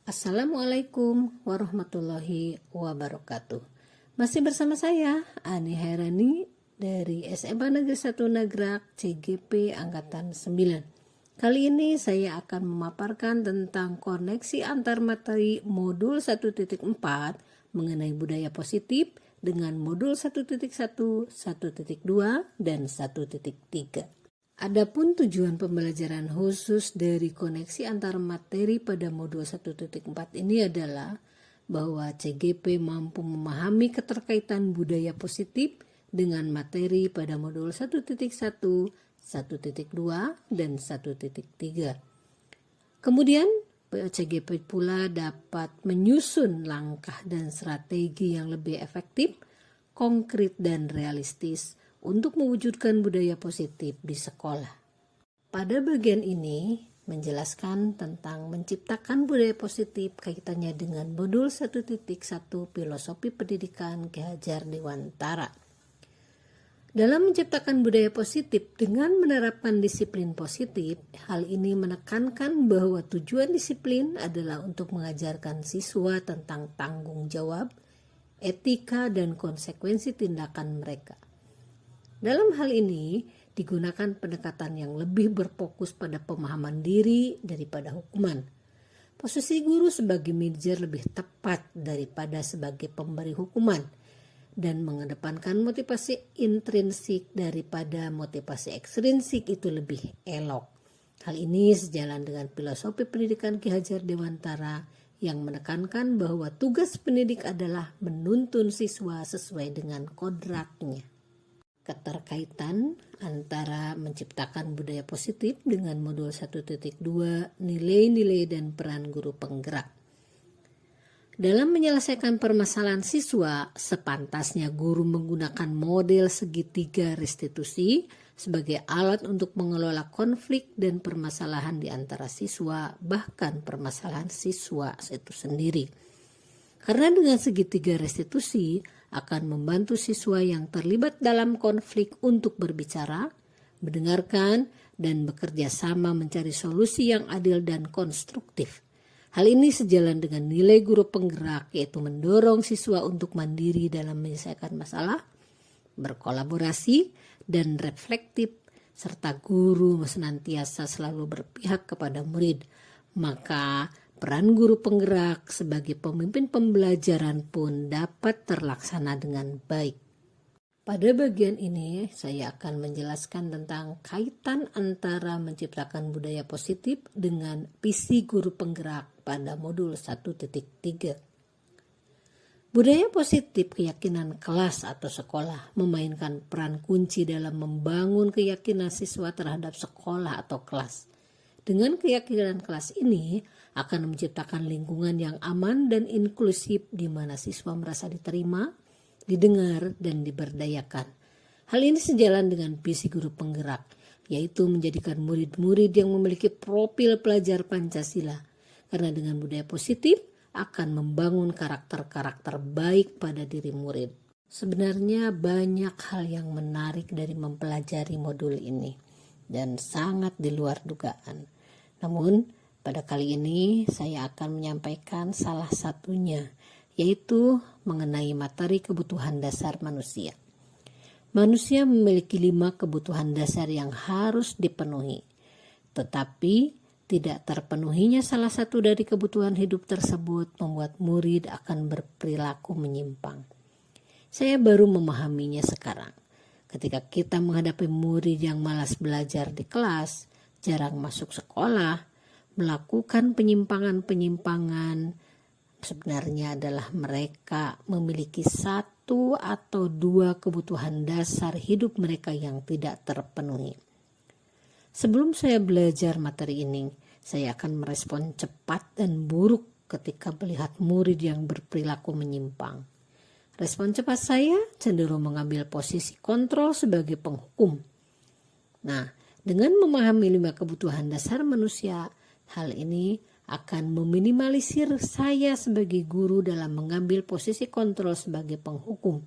Assalamualaikum warahmatullahi wabarakatuh. Masih bersama saya Ani Hairani dari SMA Negeri 1 Nagrak CGP Angkatan 9. Kali ini saya akan memaparkan tentang koneksi antar materi modul 1.4 mengenai budaya positif dengan modul 1.1, 1.2, dan 1.3. Adapun tujuan pembelajaran khusus dari koneksi antar materi pada modul 1.4 ini adalah bahwa CGP mampu memahami keterkaitan budaya positif dengan materi pada modul 1.1, 1.2, dan 1.3. Kemudian CGP pula dapat menyusun langkah dan strategi yang lebih efektif, konkret, dan realistis untuk mewujudkan budaya positif di sekolah. Pada bagian ini menjelaskan tentang menciptakan budaya positif kaitannya dengan modul 1.1 Filosofi Pendidikan Ki Hajar Dewantara. Dalam menciptakan budaya positif dengan menerapkan disiplin positif, hal ini menekankan bahwa tujuan disiplin adalah untuk mengajarkan siswa tentang tanggung jawab, etika, dan konsekuensi tindakan mereka. Dalam hal ini, digunakan pendekatan yang lebih berfokus pada pemahaman diri daripada hukuman. Posisi guru sebagai manajer lebih tepat daripada sebagai pemberi hukuman dan mengedepankan motivasi intrinsik daripada motivasi ekstrinsik itu lebih elok. Hal ini sejalan dengan filosofi pendidikan Ki Hajar Dewantara yang menekankan bahwa tugas pendidik adalah menuntun siswa sesuai dengan kodratnya. Keterkaitan antara menciptakan budaya positif dengan modul 1.2 nilai-nilai dan peran guru penggerak. Dalam menyelesaikan permasalahan siswa, sepantasnya guru menggunakan model segitiga restitusi sebagai alat untuk mengelola konflik dan permasalahan di antara siswa, bahkan permasalahan siswa itu sendiri. Karena dengan segitiga restitusi akan membantu siswa yang terlibat dalam konflik untuk berbicara, mendengarkan, dan bekerja sama mencari solusi yang adil dan konstruktif. Hal ini sejalan dengan nilai guru penggerak, yaitu mendorong siswa untuk mandiri dalam menyelesaikan masalah, berkolaborasi, dan reflektif, serta guru senantiasa selalu berpihak kepada murid. Maka peran guru penggerak sebagai pemimpin pembelajaran pun dapat terlaksana dengan baik. Pada bagian ini saya akan menjelaskan tentang kaitan antara menciptakan budaya positif dengan visi guru penggerak pada modul 1.3. Budaya positif keyakinan kelas atau sekolah memainkan peran kunci dalam membangun keyakinan siswa terhadap sekolah atau kelas. Dengan keyakinan kelas ini akan menciptakan lingkungan yang aman dan inklusif di mana siswa merasa diterima, didengar, dan diberdayakan. Hal ini sejalan dengan visi guru penggerak, yaitu menjadikan murid-murid yang memiliki profil pelajar Pancasila. Karena dengan budaya positif akan membangun karakter-karakter baik pada diri murid. Sebenarnya banyak hal yang menarik dari mempelajari modul ini dan sangat di luar dugaan. Namun, pada kali ini saya akan menyampaikan salah satunya, yaitu mengenai materi kebutuhan dasar manusia. Manusia memiliki 5 kebutuhan dasar yang harus dipenuhi, tetapi tidak terpenuhinya salah satu dari kebutuhan hidup tersebut membuat murid akan berperilaku menyimpang. Saya baru memahaminya sekarang. Ketika kita menghadapi murid yang malas belajar di kelas, jarang masuk sekolah, melakukan penyimpangan-penyimpangan, sebenarnya adalah mereka memiliki 1 atau 2 kebutuhan dasar hidup mereka yang tidak terpenuhi. Sebelum saya belajar materi ini, saya akan merespon cepat dan buruk ketika melihat murid yang berperilaku menyimpang. Respon cepat saya cenderung mengambil posisi kontrol sebagai penghukum. Nah, dengan memahami 5 kebutuhan dasar manusia, hal ini akan meminimalisir saya sebagai guru dalam mengambil posisi kontrol sebagai penghukum.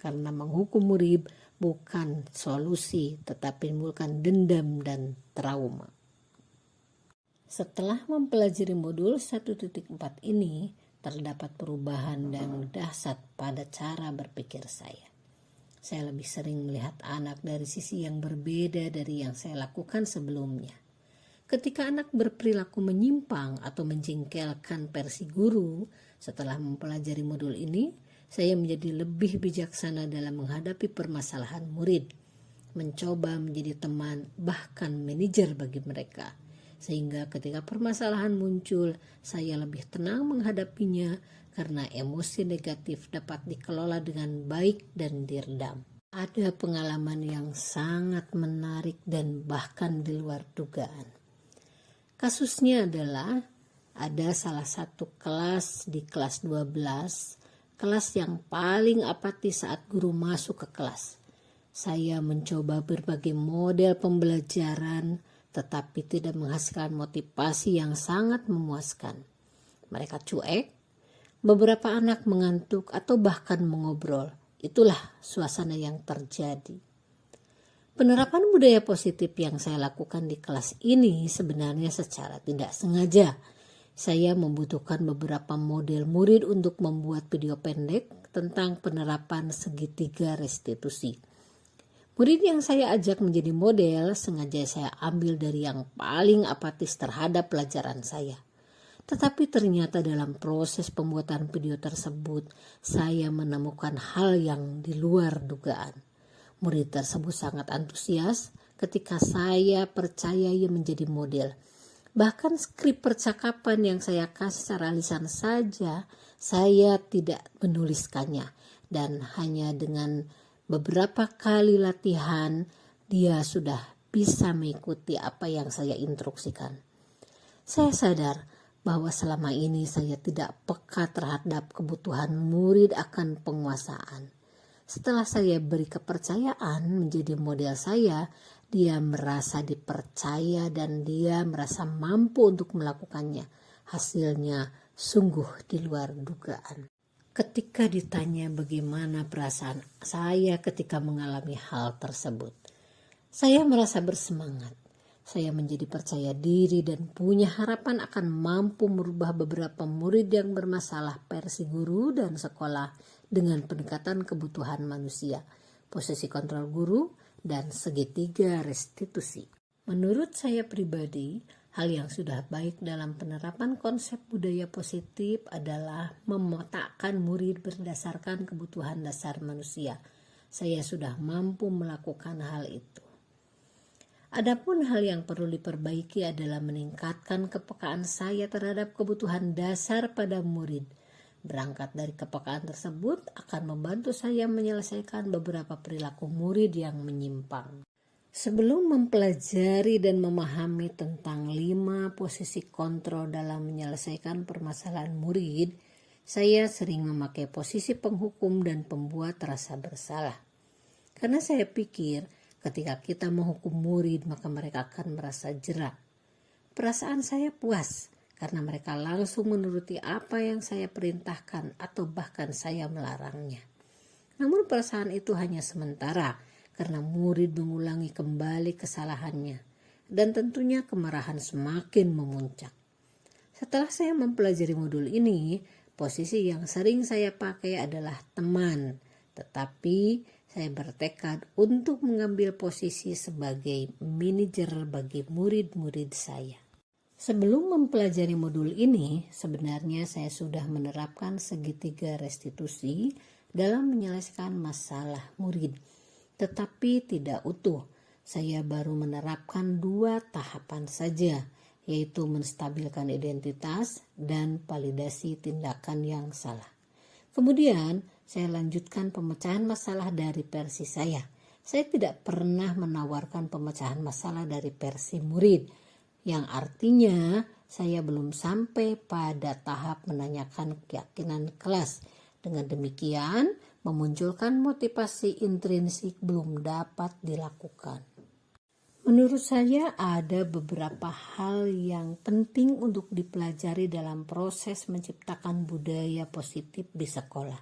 Karena menghukum murid bukan solusi, tetapi menimbulkan dendam dan trauma. Setelah mempelajari modul 1.4 ini, terdapat perubahan dan dahsyat pada cara berpikir saya. Saya lebih sering melihat anak dari sisi yang berbeda dari yang saya lakukan sebelumnya. Ketika anak berperilaku menyimpang atau menjengkelkan versi guru, setelah mempelajari modul ini, saya menjadi lebih bijaksana dalam menghadapi permasalahan murid, mencoba menjadi teman bahkan manajer bagi mereka. Sehingga ketika permasalahan muncul, saya lebih tenang menghadapinya karena emosi negatif dapat dikelola dengan baik dan diredam. Ada pengalaman yang sangat menarik dan bahkan di luar dugaan. Kasusnya adalah ada salah satu kelas di kelas 12, kelas yang paling apatis saat guru masuk ke kelas. Saya mencoba berbagai model pembelajaran tetapi tidak menghasilkan motivasi yang sangat memuaskan. Mereka cuek, beberapa anak mengantuk atau bahkan mengobrol. Itulah suasana yang terjadi. Penerapan budaya positif yang saya lakukan di kelas ini sebenarnya secara tidak sengaja. Saya membutuhkan beberapa model murid untuk membuat video pendek tentang penerapan segitiga restitusi. Murid yang saya ajak menjadi model sengaja saya ambil dari yang paling apatis terhadap pelajaran saya. Tetapi ternyata dalam proses pembuatan video tersebut, saya menemukan hal yang di luar dugaan. Murid tersebut sangat antusias ketika saya percaya ia menjadi model. Bahkan skrip percakapan yang saya kasih secara lisan saja, saya tidak menuliskannya. Dan hanya dengan beberapa kali latihan, dia sudah bisa mengikuti apa yang saya instruksikan. Saya sadar bahwa selama ini saya tidak peka terhadap kebutuhan murid akan penguasaan. Setelah saya beri kepercayaan menjadi model saya, dia merasa dipercaya dan dia merasa mampu untuk melakukannya. Hasilnya sungguh di luar dugaan. Ketika ditanya bagaimana perasaan saya ketika mengalami hal tersebut, saya merasa bersemangat. Saya menjadi percaya diri dan punya harapan akan mampu merubah beberapa murid yang bermasalah versi guru dan sekolah dengan pendekatan kebutuhan manusia, posisi kontrol guru, dan segitiga restitusi. Menurut saya pribadi, hal yang sudah baik dalam penerapan konsep budaya positif adalah memetakkan murid berdasarkan kebutuhan dasar manusia. Saya sudah mampu melakukan hal itu. Adapun hal yang perlu diperbaiki adalah meningkatkan kepekaan saya terhadap kebutuhan dasar pada murid. Berangkat dari kepekaan tersebut akan membantu saya menyelesaikan beberapa perilaku murid yang menyimpang. Sebelum mempelajari dan memahami tentang 5 posisi kontrol dalam menyelesaikan permasalahan murid, saya sering memakai posisi penghukum dan pembuat rasa bersalah. Karena saya pikir ketika kita menghukum murid, maka mereka akan merasa jera. Perasaan saya puas karena mereka langsung menuruti apa yang saya perintahkan atau bahkan saya melarangnya. Namun perasaan itu hanya sementara karena murid mengulangi kembali kesalahannya dan tentunya kemarahan semakin memuncak. Setelah saya mempelajari modul ini, posisi yang sering saya pakai adalah teman, tetapi saya bertekad untuk mengambil posisi sebagai manajer bagi murid-murid saya. Sebelum mempelajari modul ini, sebenarnya saya sudah menerapkan segitiga restitusi dalam menyelesaikan masalah murid, tetapi tidak utuh. Saya baru menerapkan 2 tahapan saja, yaitu menstabilkan identitas dan validasi tindakan yang salah. Kemudian saya lanjutkan pemecahan masalah dari versi saya. Saya tidak pernah menawarkan pemecahan masalah dari versi murid, yang artinya saya belum sampai pada tahap menanyakan keyakinan kelas. Dengan demikian, memunculkan motivasi intrinsik belum dapat dilakukan. Menurut saya ada beberapa hal yang penting untuk dipelajari dalam proses menciptakan budaya positif di sekolah.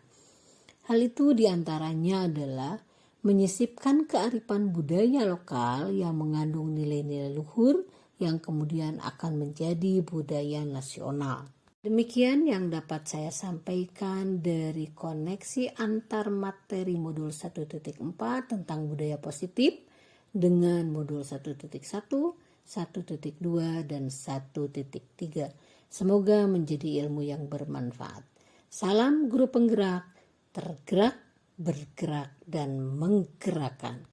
Hal itu diantaranya adalah menyisipkan kearifan budaya lokal yang mengandung nilai-nilai luhur yang kemudian akan menjadi budaya nasional. Demikian yang dapat saya sampaikan dari koneksi antar materi modul 1.4 tentang budaya positif dengan modul 1.1, 1.2, dan 1.3. Semoga menjadi ilmu yang bermanfaat. Salam guru penggerak, tergerak, bergerak, dan menggerakkan.